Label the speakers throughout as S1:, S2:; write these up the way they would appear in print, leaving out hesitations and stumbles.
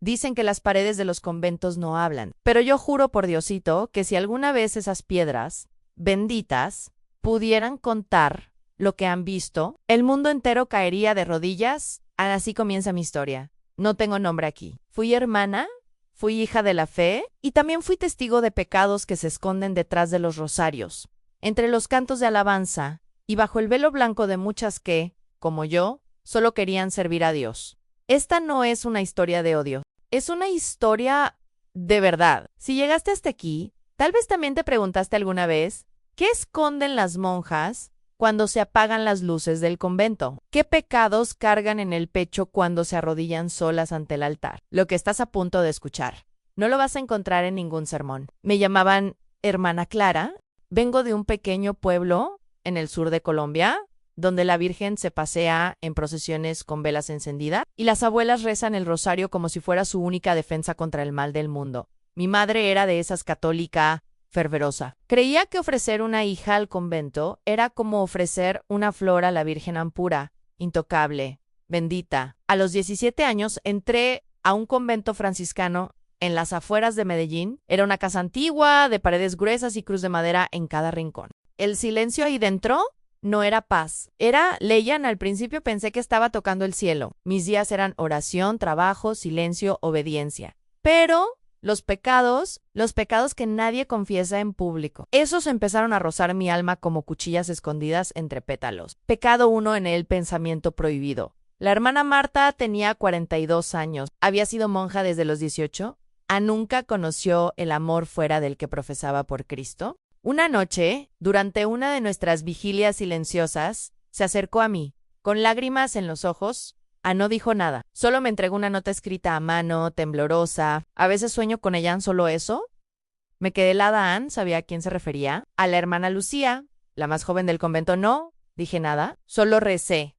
S1: Dicen que las paredes de los conventos no hablan, pero yo juro por Diosito que si alguna vez esas piedras, benditas, pudieran contar lo que han visto, el mundo entero caería de rodillas. Así comienza mi historia. No tengo nombre aquí. Fui hermana, fui hija de la fe y también fui testigo de pecados que se esconden detrás de los rosarios, entre los cantos de alabanza y bajo el velo blanco de muchas que, como yo, solo querían servir a Dios. Esta no es una historia de odio, es una historia de verdad. Si llegaste hasta aquí, tal vez también te preguntaste alguna vez, ¿qué esconden las monjas cuando se apagan las luces del convento? ¿Qué pecados cargan en el pecho cuando se arrodillan solas ante el altar? Lo que estás a punto de escuchar. No lo vas a encontrar en ningún sermón. Me llamaban Hermana Clara. Vengo de un pequeño pueblo en el sur de Colombia, donde la Virgen se pasea en procesiones con velas encendidas y las abuelas rezan el rosario como si fuera su única defensa contra el mal del mundo. Mi madre era de esas católica fervorosa. Creía que ofrecer una hija al convento era como ofrecer una flor a la Virgen Ampura, intocable, bendita. A los 17 años entré a un convento franciscano en las afueras de Medellín. Era una casa antigua, de paredes gruesas y cruz de madera en cada rincón. El silencio ahí dentro no era paz, era leyan. Al principio pensé que estaba tocando el cielo. Mis días eran oración, trabajo, silencio, obediencia. Pero los pecados que nadie confiesa en público, esos empezaron a rozar mi alma como cuchillas escondidas entre pétalos. Pecado 1 en el pensamiento prohibido. La hermana Marta tenía 42 años, había sido monja desde los 18, nunca conoció el amor fuera del que profesaba por Cristo. Una noche, durante una de nuestras vigilias silenciosas, se acercó a mí, con lágrimas en los ojos. No dijo nada, solo me entregó una nota escrita a mano, temblorosa. A veces sueño con ella, solo eso. Me quedé helada. ¿Sabía a quién se refería? A la hermana Lucía, la más joven del convento. No dije nada, solo recé.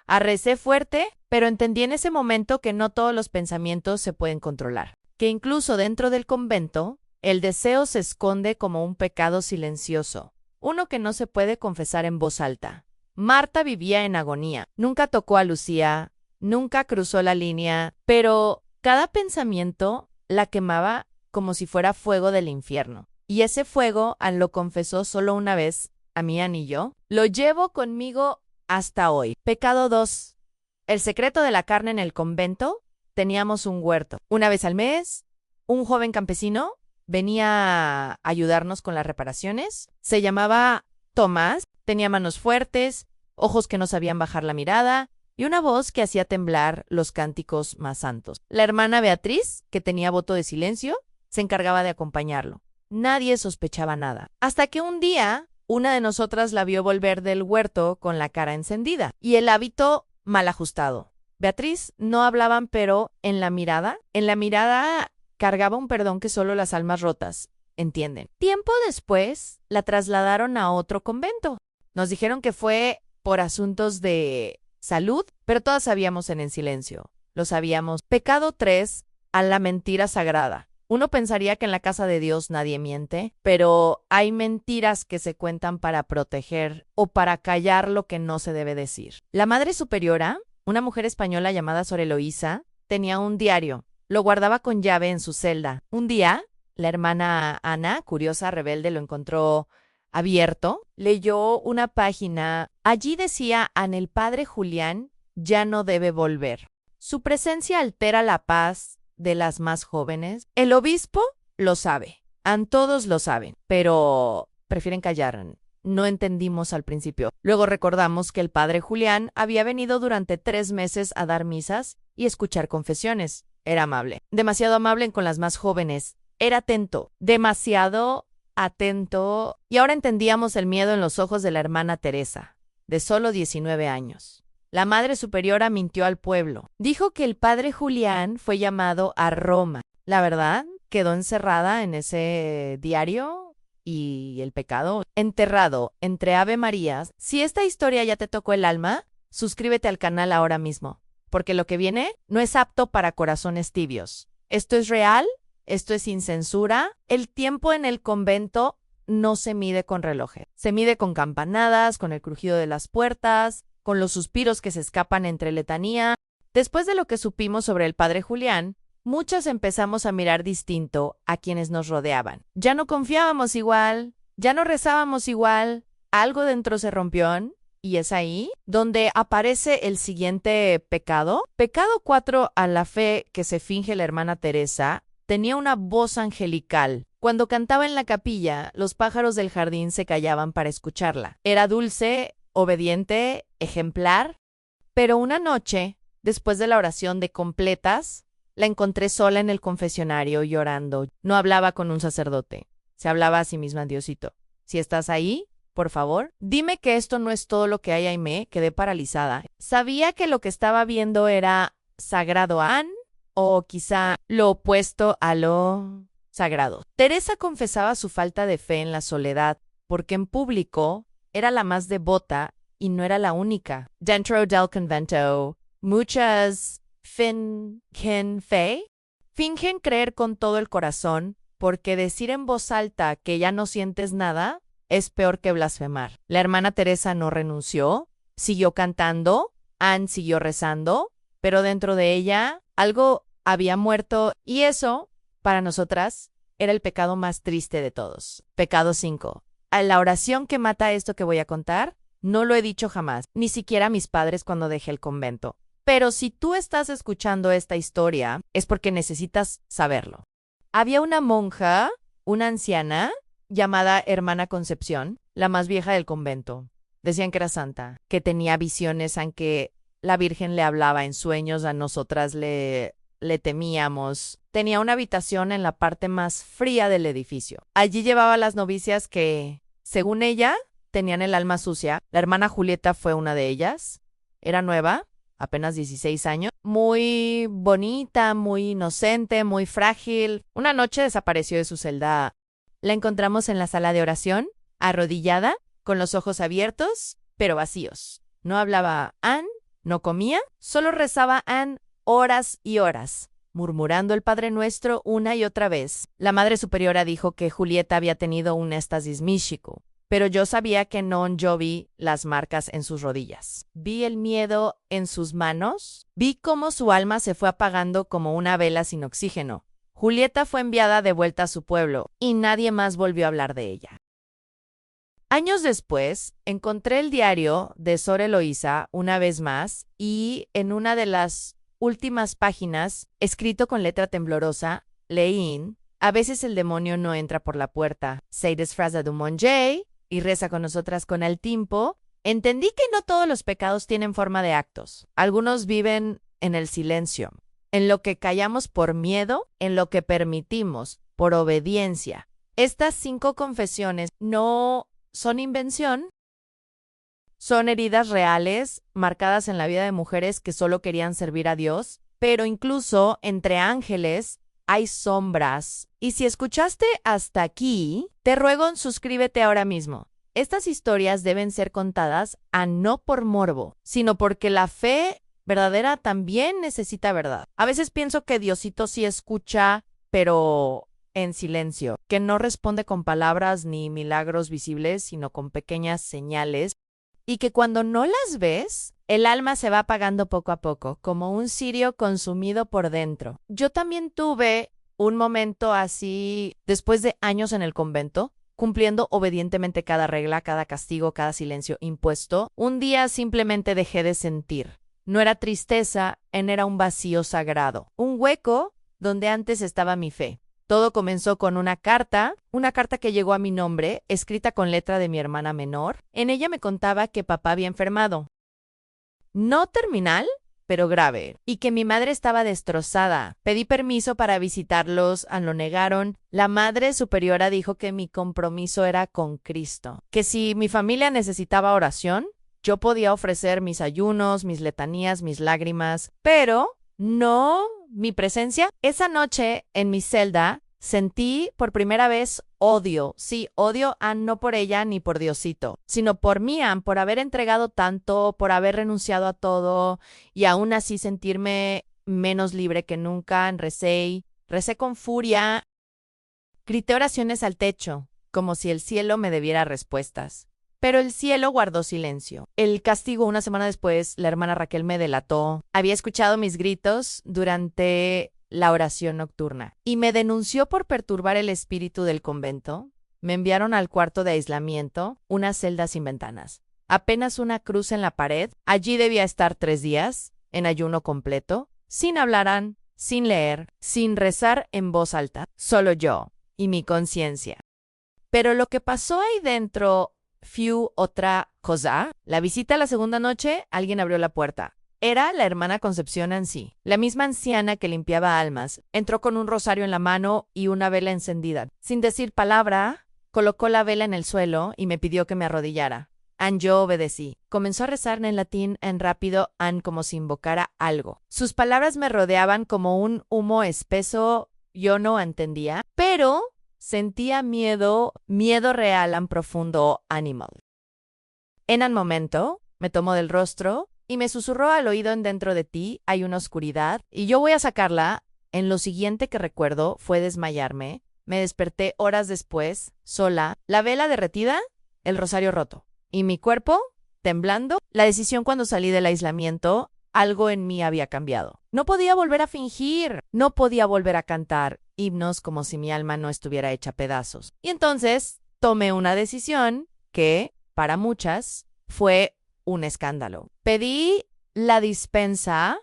S1: Recé fuerte, pero entendí en ese momento que no todos los pensamientos se pueden controlar, que incluso dentro del convento, el deseo se esconde como un pecado silencioso, uno que no se puede confesar en voz alta. Marta vivía en agonía. Nunca tocó a Lucía, nunca cruzó la línea, pero cada pensamiento la quemaba como si fuera fuego del infierno. Y ese fuego, lo confesó solo una vez a mi anillo, lo llevo conmigo hasta hoy. Pecado 2. El secreto de la carne en el convento. Teníamos un huerto. Una vez al mes, un joven campesino venía a ayudarnos con las reparaciones. Se llamaba Tomás, tenía manos fuertes, ojos que no sabían bajar la mirada y una voz que hacía temblar los cánticos más santos. La hermana Beatriz, que tenía voto de silencio, se encargaba de acompañarlo. Nadie sospechaba nada. Hasta que un día, una de nosotras la vio volver del huerto con la cara encendida y el hábito mal ajustado. Beatriz no hablaban, pero en la mirada cargaba un perdón que solo las almas rotas entienden. Tiempo después, la trasladaron a otro convento. Nos dijeron que fue por asuntos de salud, pero todas sabíamos en el silencio. Lo sabíamos. Pecado 3, a la mentira sagrada. Uno pensaría que en la casa de Dios nadie miente, pero hay mentiras que se cuentan para proteger o para callar lo que no se debe decir. La Madre Superiora, una mujer española llamada Sor Eloísa, tenía un diario. Lo guardaba con llave en su celda. Un día, la hermana Ana, curiosa, rebelde, lo encontró abierto. Leyó una página. Allí decía: el padre Julián ya no debe volver. Su presencia altera la paz de las más jóvenes. El obispo lo sabe. Todos lo saben, pero prefieren callar. No entendimos al principio. Luego recordamos que el padre Julián había venido durante 3 meses a dar misas y escuchar confesiones. Era amable, demasiado amable con las más jóvenes. Era atento, demasiado atento. Y ahora entendíamos el miedo en los ojos de la hermana Teresa, de solo 19 años. La Madre Superiora mintió al pueblo. Dijo que el padre Julián fue llamado a Roma. La verdad, quedó encerrada en ese diario y el pecado enterrado entre Ave Marías. Si esta historia ya te tocó el alma, suscríbete al canal ahora mismo, porque lo que viene no es apto para corazones tibios. Esto es real, esto es sin censura. El tiempo en el convento no se mide con relojes. Se mide con campanadas, con el crujido de las puertas, con los suspiros que se escapan entre letanía. Después de lo que supimos sobre el padre Julián, muchas empezamos a mirar distinto a quienes nos rodeaban. Ya no confiábamos igual, ya no rezábamos igual, algo dentro se rompió. Y es ahí donde aparece el siguiente pecado. Pecado 4, a la fe que se finge la hermana Teresa, tenía una voz angelical. Cuando cantaba en la capilla, los pájaros del jardín se callaban para escucharla. Era dulce, obediente, ejemplar. Pero una noche, después de la oración de completas, la encontré sola en el confesionario llorando. No hablaba con un sacerdote. Se hablaba a sí misma, Diosito. Si estás ahí, por favor, dime que esto no es todo lo que hay y me quedé paralizada. Sabía que lo que estaba viendo era sagrado o quizá lo opuesto a lo sagrado. Teresa confesaba su falta de fe en la soledad, porque en público era la más devota y no era la única. Dentro del convento, muchas fingen fe, fingen creer con todo el corazón, porque decir en voz alta que ya no sientes nada es peor que blasfemar. La hermana Teresa no renunció, siguió cantando, Anne siguió rezando, pero dentro de ella algo había muerto y eso, para nosotras, era el pecado más triste de todos. Pecado 5. A la oración que mata esto que voy a contar, no lo he dicho jamás, ni siquiera a mis padres cuando dejé el convento. Pero si tú estás escuchando esta historia, es porque necesitas saberlo. Había una monja, una anciana, llamada Hermana Concepción, la más vieja del convento. Decían que era santa, que tenía visiones, aunque la Virgen le hablaba en sueños, a nosotras le temíamos. Tenía una habitación en la parte más fría del edificio. Allí llevaba a las novicias que, según ella, tenían el alma sucia. La hermana Julieta fue una de ellas. Era nueva, apenas 16 años, muy bonita, muy inocente, muy frágil. Una noche desapareció de su celda. La encontramos en la sala de oración, arrodillada, con los ojos abiertos, pero vacíos. No hablaba Anne, no comía, solo rezaba Anne horas y horas, murmurando el Padre Nuestro una y otra vez. La Madre Superiora dijo que Julieta había tenido un éxtasis místico, pero yo sabía que yo vi las marcas en sus rodillas. Vi el miedo en sus manos, vi cómo su alma se fue apagando como una vela sin oxígeno. Julieta fue enviada de vuelta a su pueblo y nadie más volvió a hablar de ella. Años después, encontré el diario de Sor Eloísa una vez más y en una de las últimas páginas, escrito con letra temblorosa, leí: a veces el demonio no entra por la puerta, se disfraza de un monje y reza con nosotras con el tiempo. Entendí que no todos los pecados tienen forma de actos. Algunos viven en el silencio, en lo que callamos por miedo, en lo que permitimos por obediencia. Estas 5 confesiones no son invención, son heridas reales marcadas en la vida de mujeres que solo querían servir a Dios, pero incluso entre ángeles hay sombras. Y si escuchaste hasta aquí, te ruego suscríbete ahora mismo. Estas historias deben ser contadas no por morbo, sino porque la fe verdadera también necesita verdad. A veces pienso que Diosito sí escucha, pero en silencio, que no responde con palabras ni milagros visibles, sino con pequeñas señales, y que cuando no las ves, el alma se va apagando poco a poco, como un cirio consumido por dentro. Yo también tuve un momento así después de años en el convento, cumpliendo obedientemente cada regla, cada castigo, cada silencio impuesto. Un día simplemente dejé de sentir. No era tristeza, era un vacío sagrado, un hueco donde antes estaba mi fe. Todo comenzó con una carta que llegó a mi nombre, escrita con letra de mi hermana menor. En ella me contaba que papá había enfermado. No terminal, pero grave, y que mi madre estaba destrozada. Pedí permiso para visitarlos, lo negaron. La Madre Superiora dijo que mi compromiso era con Cristo, que si mi familia necesitaba oración, yo podía ofrecer mis ayunos, mis letanías, mis lágrimas, pero no mi presencia. Esa noche en mi celda sentí por primera vez odio. Sí, odio no por ella ni por Diosito, sino por mí, por haber entregado tanto, por haber renunciado a todo y aún así sentirme menos libre que nunca. Recé con furia, grité oraciones al techo, como si el cielo me debiera respuestas. Pero el cielo guardó silencio. El castigo, una semana después, la hermana Raquel me delató. Había escuchado mis gritos durante la oración nocturna, y me denunció por perturbar el espíritu del convento. Me enviaron al cuarto de aislamiento, una celda sin ventanas. Apenas una cruz en la pared. Allí debía estar 3 días, en ayuno completo, sin hablar, sin leer, sin rezar en voz alta. Solo yo y mi conciencia. Pero lo que pasó ahí dentro fue otra cosa. La visita a la segunda noche, alguien abrió la puerta. Era la hermana Concepción Ansí, la misma anciana que limpiaba almas. Entró con un rosario en la mano y una vela encendida. Sin decir palabra, colocó la vela en el suelo y me pidió que me arrodillara. Yo obedecí. Comenzó a rezar en latín en rápido, como si invocara algo. Sus palabras me rodeaban como un humo espeso. Yo no entendía, pero sentía miedo real, profundo, animal. En un momento, me tomó del rostro y me susurró al oído: en dentro de ti hay una oscuridad y yo voy a sacarla. En lo siguiente que recuerdo fue desmayarme. Me desperté horas después, sola, la vela derretida, el rosario roto. Y mi cuerpo, temblando. La decisión cuando salí del aislamiento, algo en mí había cambiado. No podía volver a fingir, no podía volver a cantar himnos como si mi alma no estuviera hecha pedazos. Y entonces tomé una decisión que, para muchas, fue un escándalo. Pedí la dispensa,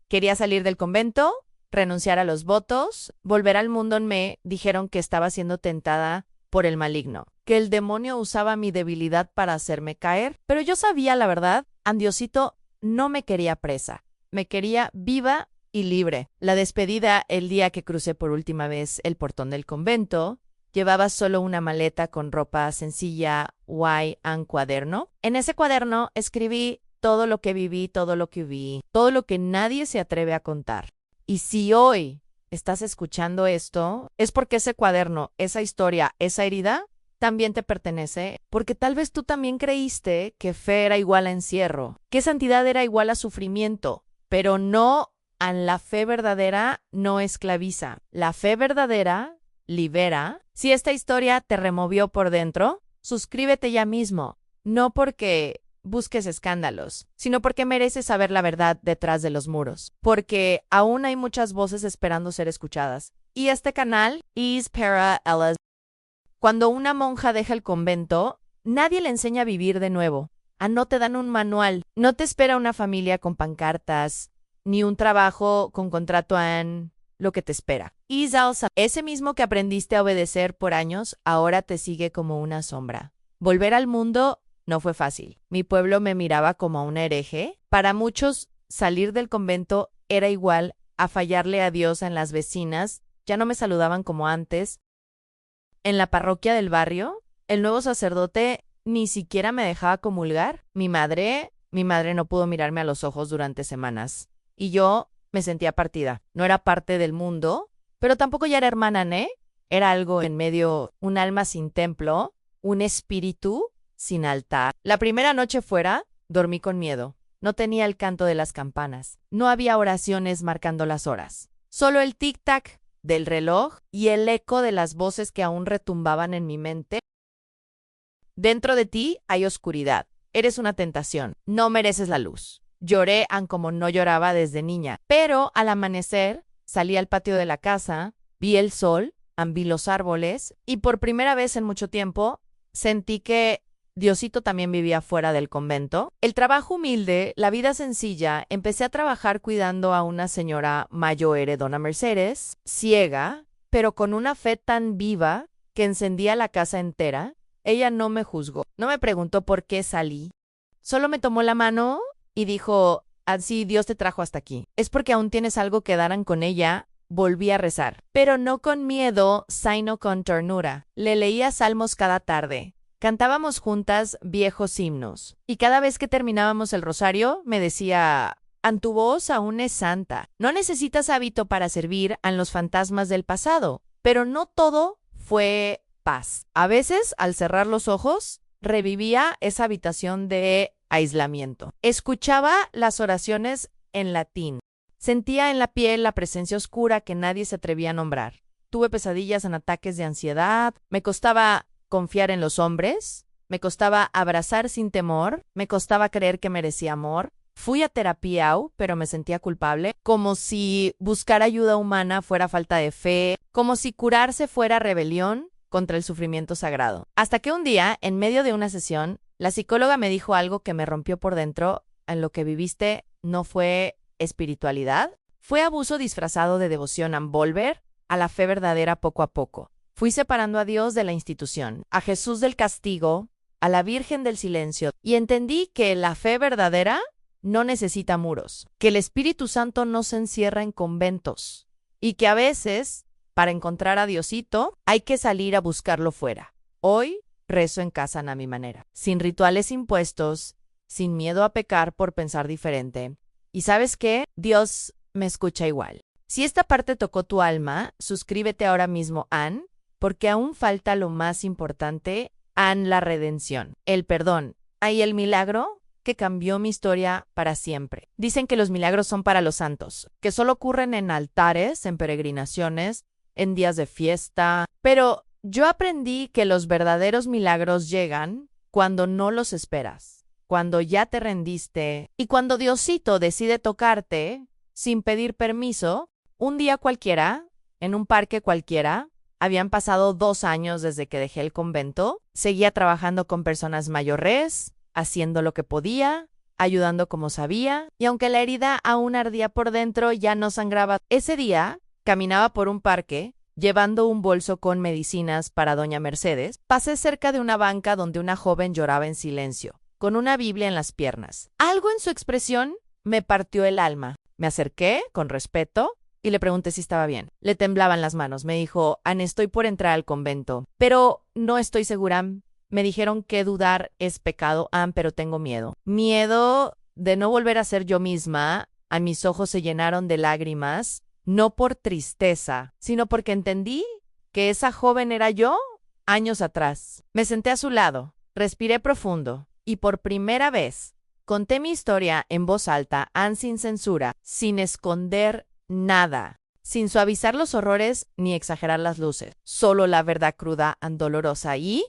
S1: quería salir del convento, renunciar a los votos, volver al mundo. Me dijeron que estaba siendo tentada por el maligno, que el demonio usaba mi debilidad para hacerme caer, pero yo sabía la verdad. Diosito no me quería presa, me quería viva y libre. La despedida, el día que crucé por última vez el portón del convento, llevaba solo una maleta con ropa sencilla, un cuaderno. En ese cuaderno escribí todo lo que viví, todo lo que vi, todo lo que nadie se atreve a contar. Y si hoy estás escuchando esto, es porque ese cuaderno, esa historia, esa herida, también te pertenece, porque tal vez tú también creíste que fe era igual a encierro, que santidad era igual a sufrimiento, pero no, la fe verdadera no esclaviza. La fe verdadera libera. Si esta historia te removió por dentro, suscríbete ya mismo, no porque busques escándalos, sino porque mereces saber la verdad detrás de los muros, porque aún hay muchas voces esperando ser escuchadas. Y este canal es para ellas. Cuando una monja deja el convento, nadie le enseña a vivir de nuevo. No te dan un manual, no te espera una familia con pancartas, ni un trabajo con contrato en lo que te espera. Y ese mismo que aprendiste a obedecer por años, ahora te sigue como una sombra. Volver al mundo no fue fácil. Mi pueblo me miraba como a una hereje. Para muchos, salir del convento era igual a fallarle a Dios. En las vecinas ya no me saludaban como antes. En la parroquia del barrio, el nuevo sacerdote ni siquiera me dejaba comulgar. Mi madre no pudo mirarme a los ojos durante semanas. Y yo me sentía partida. No era parte del mundo, pero tampoco ya era hermana, ¿eh? Era algo en medio, un alma sin templo, un espíritu sin altar. La primera noche fuera, dormí con miedo. No tenía el canto de las campanas. No había oraciones marcando las horas. Solo el tic-tac del reloj y el eco de las voces que aún retumbaban en mi mente. Dentro de ti hay oscuridad. Eres una tentación. No mereces la luz. Lloré como no lloraba desde niña. Pero al amanecer, salí al patio de la casa, vi el sol, vi los árboles y por primera vez en mucho tiempo sentí que Diosito también vivía fuera del convento. El trabajo humilde, la vida sencilla. Empecé a trabajar cuidando a una señora mayor, dona Mercedes, ciega, pero con una fe tan viva que encendía la casa entera. Ella no me juzgó, no me preguntó por qué salí. Solo me tomó la mano y dijo: así Dios te trajo hasta aquí. Es porque aún tienes algo que dar. Con ella volví a rezar, pero no con miedo, sino con ternura. Le leía salmos cada tarde. Cantábamos juntas viejos himnos. Y cada vez que terminábamos el rosario, me decía: tu voz aún es santa. No necesitas hábito para servir a los fantasmas del pasado. Pero no todo fue paz. A veces, al cerrar los ojos, revivía esa habitación de aislamiento. Escuchaba las oraciones en latín. Sentía en la piel la presencia oscura que nadie se atrevía a nombrar. Tuve pesadillas en ataques de ansiedad. Me costaba confiar en los hombres. Me costaba abrazar sin temor. Me costaba creer que merecía amor. Fui a terapia, pero me sentía culpable, como si buscar ayuda humana fuera falta de fe, como si curarse fuera rebelión contra el sufrimiento sagrado. Hasta que un día, en medio de una sesión, la psicóloga me dijo algo que me rompió por dentro. En lo que viviste no fue espiritualidad, fue abuso disfrazado de devoción. Volver a la fe verdadera poco a poco. Fui separando a Dios de la institución, a Jesús del castigo, a la Virgen del silencio, y entendí que la fe verdadera no necesita muros, que el Espíritu Santo no se encierra en conventos, y que a veces, para encontrar a Diosito, hay que salir a buscarlo fuera. Hoy rezo en casa a mi manera, sin rituales impuestos, sin miedo a pecar por pensar diferente. ¿Y sabes qué? Dios me escucha igual. Si esta parte tocó tu alma, suscríbete ahora mismo, Ann, porque aún falta lo más importante, Ann, la redención, el perdón, y el milagro que cambió mi historia para siempre. Dicen que los milagros son para los santos, que solo ocurren en altares, en peregrinaciones, en días de fiesta, pero yo aprendí que los verdaderos milagros llegan cuando no los esperas, cuando ya te rendiste y cuando Diosito decide tocarte sin pedir permiso. Un día cualquiera, en un parque cualquiera, habían pasado 2 años desde que dejé el convento, seguía trabajando con personas mayores, haciendo lo que podía, ayudando como sabía, y aunque la herida aún ardía por dentro, ya no sangraba. Ese día, caminaba por un parque, llevando un bolso con medicinas para doña Mercedes. Pasé cerca de una banca donde una joven lloraba en silencio, con una Biblia en las piernas. Algo en su expresión me partió el alma. Me acerqué, con respeto, y le pregunté si estaba bien. Le temblaban las manos. Me dijo: Ann, estoy por entrar al convento, pero no estoy segura. Me dijeron que dudar es pecado, Ann, pero tengo miedo. Miedo de no volver a ser yo misma. A mis ojos se llenaron de lágrimas, no por tristeza, sino porque entendí que esa joven era yo años atrás. Me senté a su lado, respiré profundo, y por primera vez conté mi historia en voz alta, Ann, sin censura, sin esconder nada, sin suavizar los horrores ni exagerar las luces, solo la verdad cruda y dolorosa y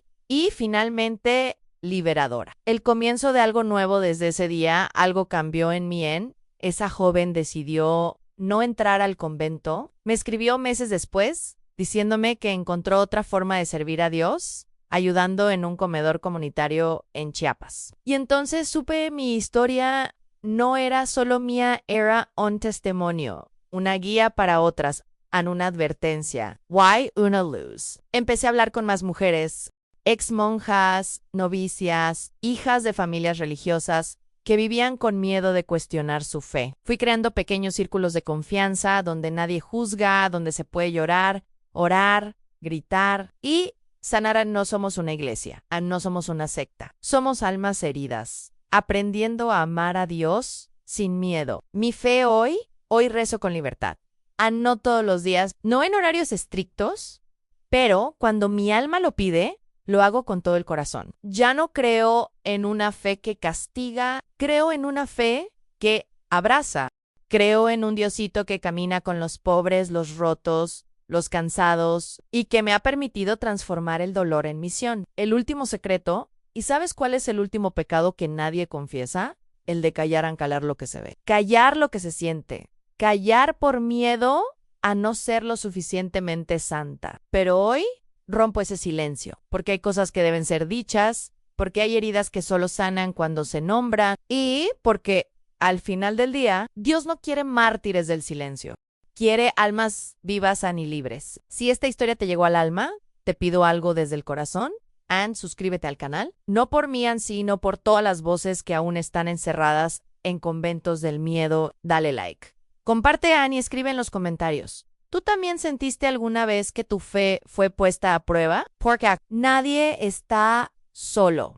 S1: finalmente liberadora. El comienzo de algo nuevo. Desde ese día, algo cambió en mí. Esa joven decidió no entrar al convento. Me escribió meses después, diciéndome que encontró otra forma de servir a Dios, ayudando en un comedor comunitario en Chiapas. Y entonces supe mi historia no era solo mía, era un testimonio, una guía para otras, una advertencia. Why una luz? Empecé a hablar con más mujeres, ex monjas, novicias, hijas de familias religiosas que vivían con miedo de cuestionar su fe. Fui creando pequeños círculos de confianza donde nadie juzga, donde se puede llorar, orar, gritar y sanar. No somos una iglesia, no somos una secta. Somos almas heridas, aprendiendo a amar a Dios sin miedo. Mi fe hoy rezo con libertad. No todos los días, no en horarios estrictos, pero cuando mi alma lo pide, lo hago con todo el corazón. Ya no creo en una fe que castiga, creo en una fe que abraza. Creo en un Diosito que camina con los pobres, los rotos, los cansados, y que me ha permitido transformar el dolor en misión. El último secreto, ¿y sabes cuál es el último pecado que nadie confiesa? El de callar a calar lo que se ve. Callar lo que se siente. Callar por miedo a no ser lo suficientemente santa. Pero hoy rompo ese silencio, porque hay cosas que deben ser dichas, porque hay heridas que solo sanan cuando se nombran, y porque al final del día, Dios no quiere mártires del silencio, quiere almas vivas y libres. Si esta historia te llegó al alma, te pido algo desde el corazón. Suscríbete al canal, no por mí, sino por todas las voces que aún están encerradas en conventos del miedo. Dale like. Comparte, y escribe en los comentarios. ¿Tú también sentiste alguna vez que tu fe fue puesta a prueba? Porque nadie está solo.